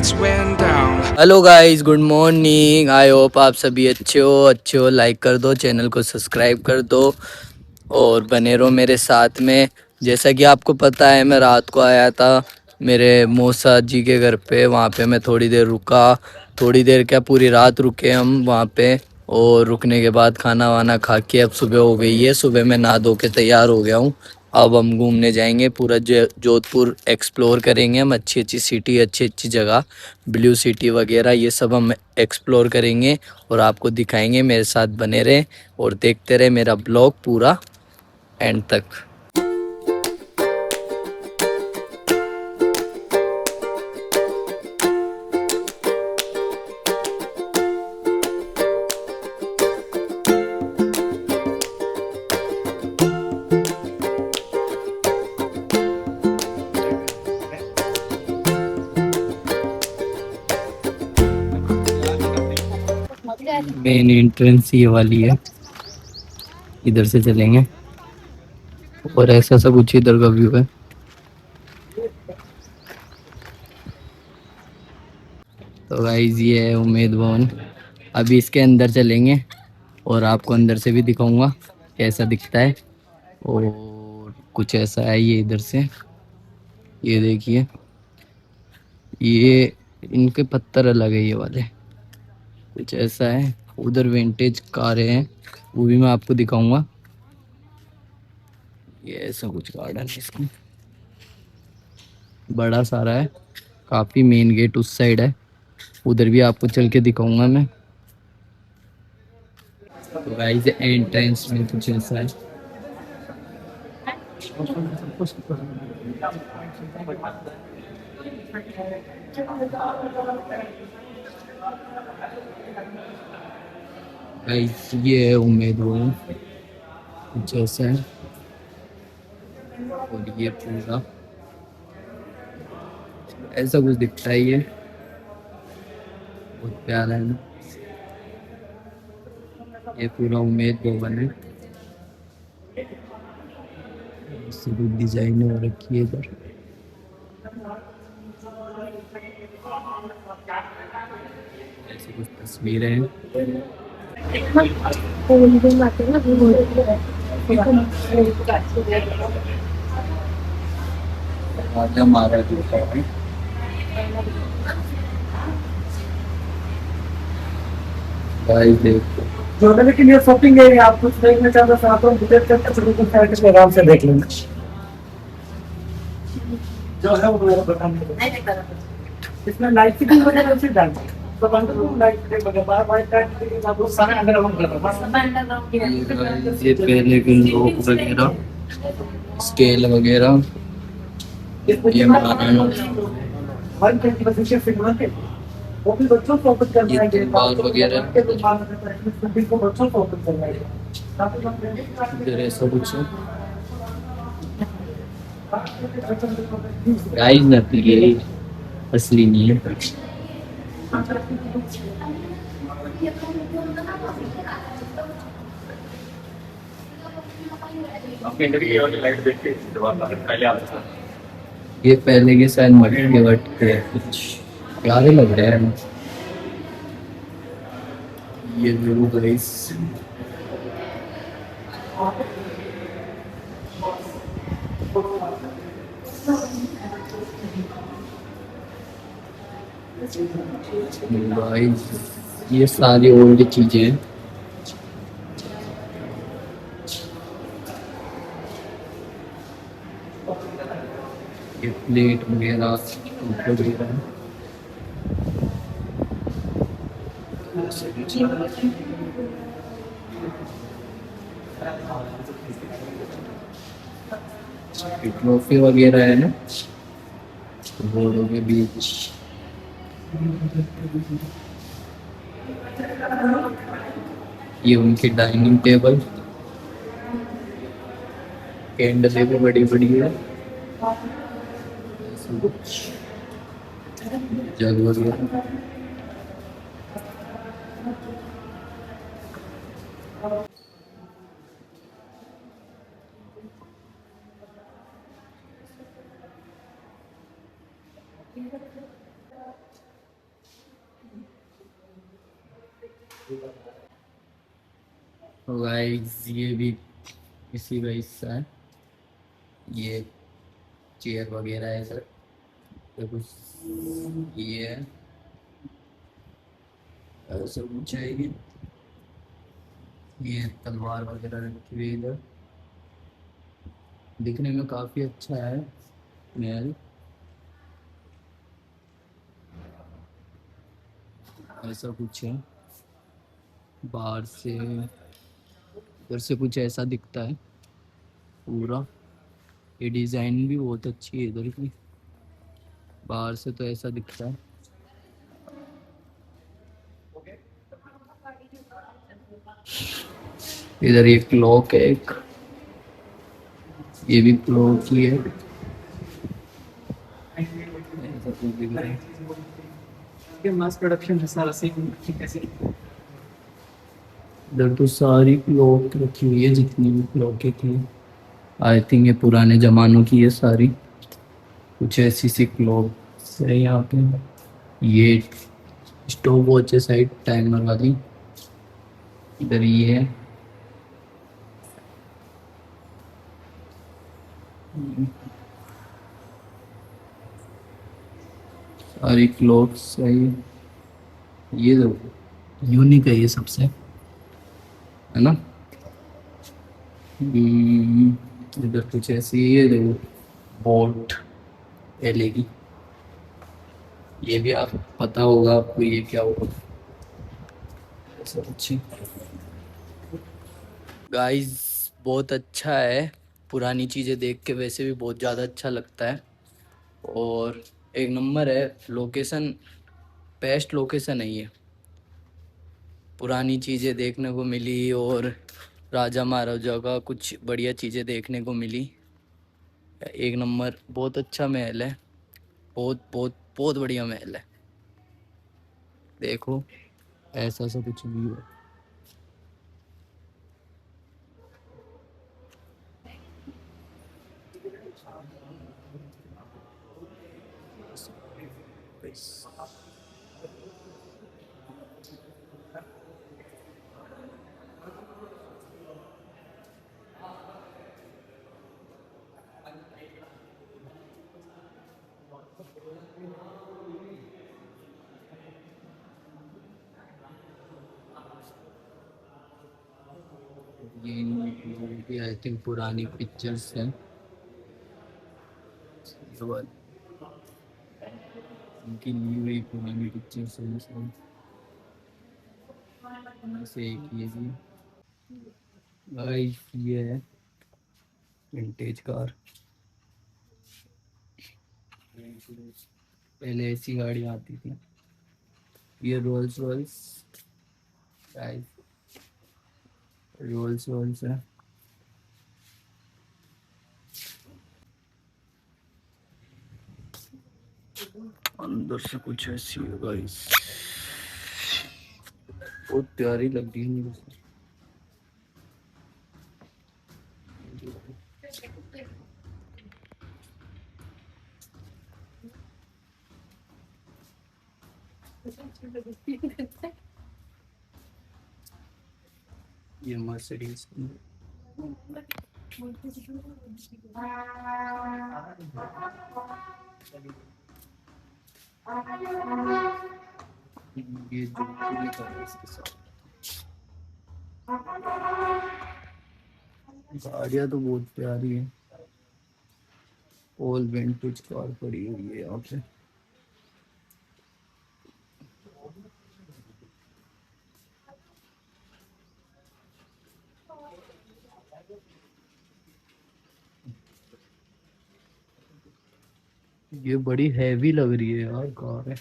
lights went down. Hello guys, good morning. I hope आप सभी अच्छे हो। लाइक कर दो, चैनल को सब्सक्राइब कर दो और बने रहो मेरे साथ में। जैसा कि आपको पता है, मैं रात को आया था मेरे मौसा जी के घर पे। वहाँ पे मैं थोड़ी देर रुका, थोड़ी देर क्या पूरी रात रुके हम वहाँ पे। और रुकने के बाद खाना वाना खा के अब सुबह हो गई है। सुबह मैं नहा धो के तैयार हो गया हूँ। अब हम घूमने जाएंगे, पूरा जोधपुर एक्सप्लोर करेंगे हम। अच्छी अच्छी सिटी, अच्छी अच्छी जगह, ब्लू सिटी वगैरह, ये सब हम एक्सप्लोर करेंगे और आपको दिखाएंगे। मेरे साथ बने रहें और देखते रहे मेरा ब्लॉग पूरा एंड तक। मेन एंट्रेंस ये वाली है, इधर से चलेंगे और ऐसा सब कुछ इधर का व्यू है। तो गाइस, ये है उम्मेद भवन। अभी इसके अंदर चलेंगे और आपको अंदर से भी दिखाऊंगा कैसा दिखता है। और कुछ ऐसा है ये इधर से, ये देखिए, ये इनके पत्थर अलग है ये वाले, कुछ ऐसा है। उधर विंटेज कारें हैं, वो भी मैं आपको दिखाऊंगा। ये ऐसा कुछ गार्डन है इसका, बड़ा सारा है काफी। मेन गेट उस साइड है, उधर भी आपको चल के दिखाऊंगा मैं। तो गाइस, एंट्रेंस में कुछ ऐसा है। गाइस, ये है उम्मेद भवन, कुछ ऐसा है। और ये पूरा ऐसा कुछ दिखता है, ये बहुत प्यारा है ना। ये पूरा उम्मेद भवन है, इससे कुछ डिजाइन हो रखी है इधर। ऐसी कुछ तस्वीरें हैं। राजा महाराजों का है। गाइस देखो, जो है, लेकिन ये शॉपिंग है, आप कुछ देखना चाहते हो तो विजिट करके छोटे छोटे साइट को आराम से देख लेना। जो है वो मेरा बताना, इसमें लाइट की भी वजह से डाल तो कंट्रोल लाइट के बगैर बाहर वाइट लाइट आपको सारा अंडरग्राउंड कर रहा है। ये पहले के लोग वगैरह, स्केल वगैरह, ये महाराणा, 120% सिग्नल के वो भी बच्चों को फोकस करना है, ये बाल वगैरह, को बच्चों को फोकस करना है। इधर ऐसा कुछ है। गाइस नकली है, असली नहीं है। ये पहले के शायद मटके के वटके कुछ प्यारे लग रहे हैं। ये व्यू गाइस, गाइस ये सारी ओल्ड चीजें हैं। ये प्लेट वगैरह, कप वगैरह, ट्रॉफी वगैरह है ना घोड़ों के बीच। ये उनकी डाइनिंग टेबल, कैंडलें भी बड़ी बड़ी है, ऐसा कुछ जग वगैरह। गाइस ये भी इसी का हिस्सा है, ये चेयर वगैरह है सर, तो कुछ ये है, ऐसा कुछ है ये तलवार वगैरह रखी हुई है इधर। दिखने में काफ़ी अच्छा है महल, ऐसा कुछ है बाहर से, इधर से कुछ ऐसा दिखता है पूरा। ये डिज़ाइन भी बहुत अच्छी है इधर की, बाहर से तो ऐसा दिखता है। इधर ये क्लॉक है एक, ये भी क्लॉक ही है, ऐसा कुछ दिख रहा है। ये मास प्रोडक्शन है सारा सेम कैसे। इधर तो सारी क्लॉक रखी हुई है जितनी भी क्लॉकें थी, आई थिंक ये पुराने ज़मानों की है सारी, कुछ ऐसी सी क्लॉक है यहाँ पे। ये स्टॉप वॉच है साइड टाइमर वाली, इधर ये है। सारी क्लॉक्स है ये तो यूनिक है ये सबसे, है ना। इधर कुछ ऐसी ये देखो बोट एलईडी, ये भी आप पता होगा आपको ये क्या होगा, ऐसा कुछ। गाइस बहुत अच्छा है, पुरानी चीज़ें देख के वैसे भी बहुत ज़्यादा अच्छा लगता है, और एक नंबर है लोकेशन, बेस्ट लोकेशन है ये। पुरानी चीज़ें देखने को मिली और राजा महाराजा का कुछ बढ़िया चीज़ें देखने को मिली। एक नंबर, बहुत अच्छा महल है, बहुत बहुत बहुत बढ़िया महल है। देखो ऐसा सा कुछ व्यू है। ये आई थिंक पुरानी पिक्चर्स हैं, ये वाली इनकी ली हुई पुरानी पिक्चर्स हैं सब, से एक ये भी गाइस, ये है विंटेज कार। पहले ऐसी गाड़ी आती थी, ये Rolls Royce guys, Rolls Royce है। अंदर से कुछ ऐसी है गाइस, बहुत प्यारी लग रही है मुझे। ये मर्सिडीज ये जो लिखा है इसके साथ, गाड़ियाँ तो बहुत प्यारी है, ऑल विंटेज कार पड़ी हुई है यहाँ पे। ये बड़ी हैवी लग रही है यार कार है,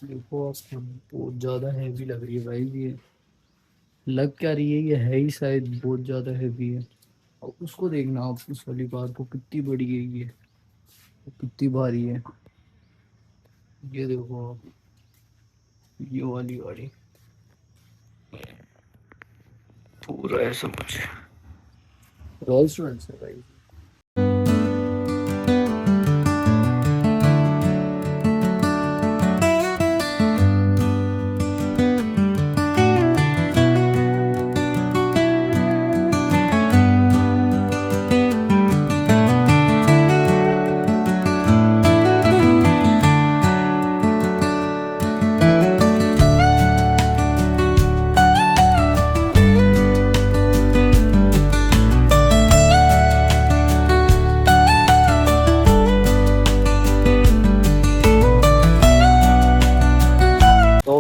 देखो आप खुद, बहुत ज़्यादा हैवी लग रही है भाई ये, लग क्या रही है ये है ही शायद बहुत ज़्यादा हैवी है। और उसको देखना आप, उस वाली कार को कितनी बड़ी है ये, कितनी भारी है, ये देखो आप, ये वाली गाड़ी पूरा ऐसा कुछ रोल्स रॉयस है भाई।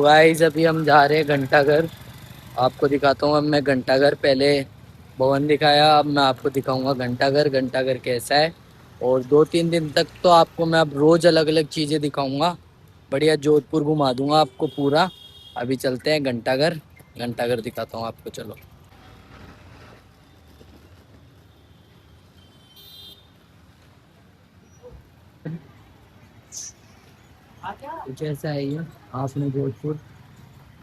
तो गाइस अभी हम जा रहे हैं घंटाघर। आपको दिखाता हूँ। अब मैं घंटाघर, पहले भवन दिखाया, अब मैं आपको दिखाऊंगा घंटाघर। घंटाघर कैसा है, और 2-3 दिन तक तो आपको मैं अब रोज अलग अलग चीज़ें दिखाऊंगा। बढ़िया जोधपुर घुमा दूंगा आपको पूरा। अभी चलते हैं घंटाघर। घंटाघर दिखाता हूँ आपको, चलो। कुछ ऐसा है ये, आपने जोधपुर,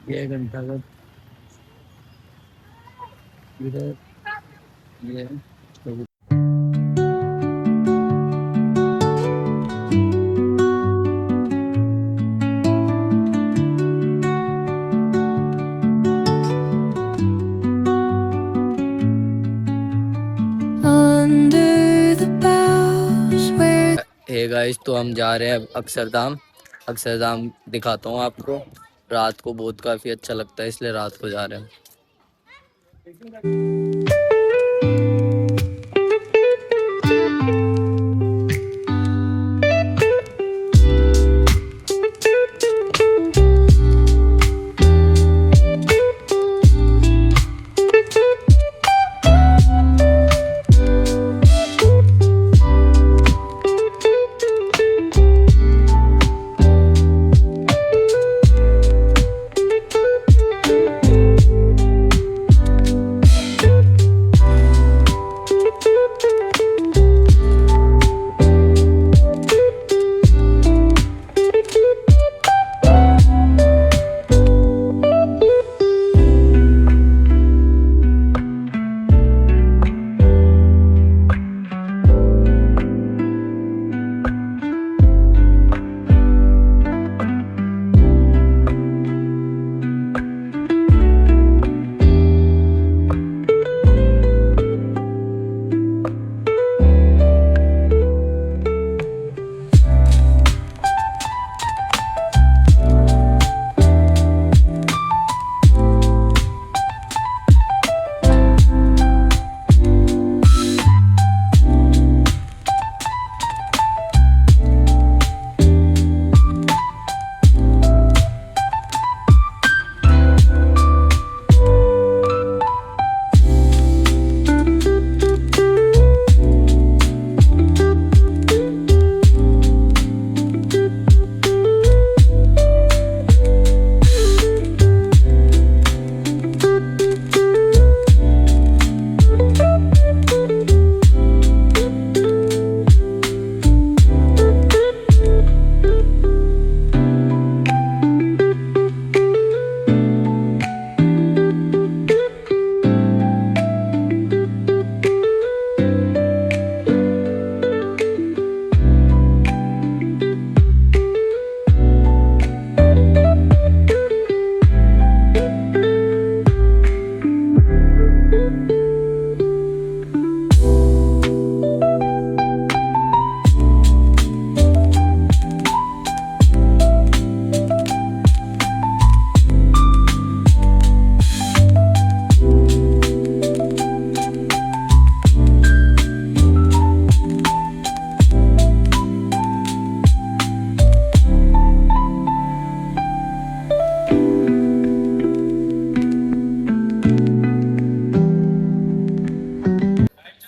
ये है घंटाघर, इधर ये है। तो Under the boughs where hey guys, तो हम जा रहे हैं अब अक्षरधाम। अक्षरधाम दिखाता हूँ आपको। रात को बहुत काफ़ी अच्छा लगता है, इसलिए रात को जा रहे हैं।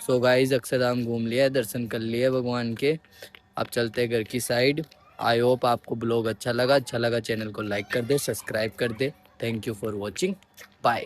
सो गाइस, अक्षरधाम घूम लिया, दर्शन कर लिए भगवान के। अब चलते हैं घर की साइड। आई होप आपको ब्लॉग अच्छा लगा। अच्छा लगा चैनल को लाइक कर दे, सब्सक्राइब कर दे। Thank you for watching. Bye.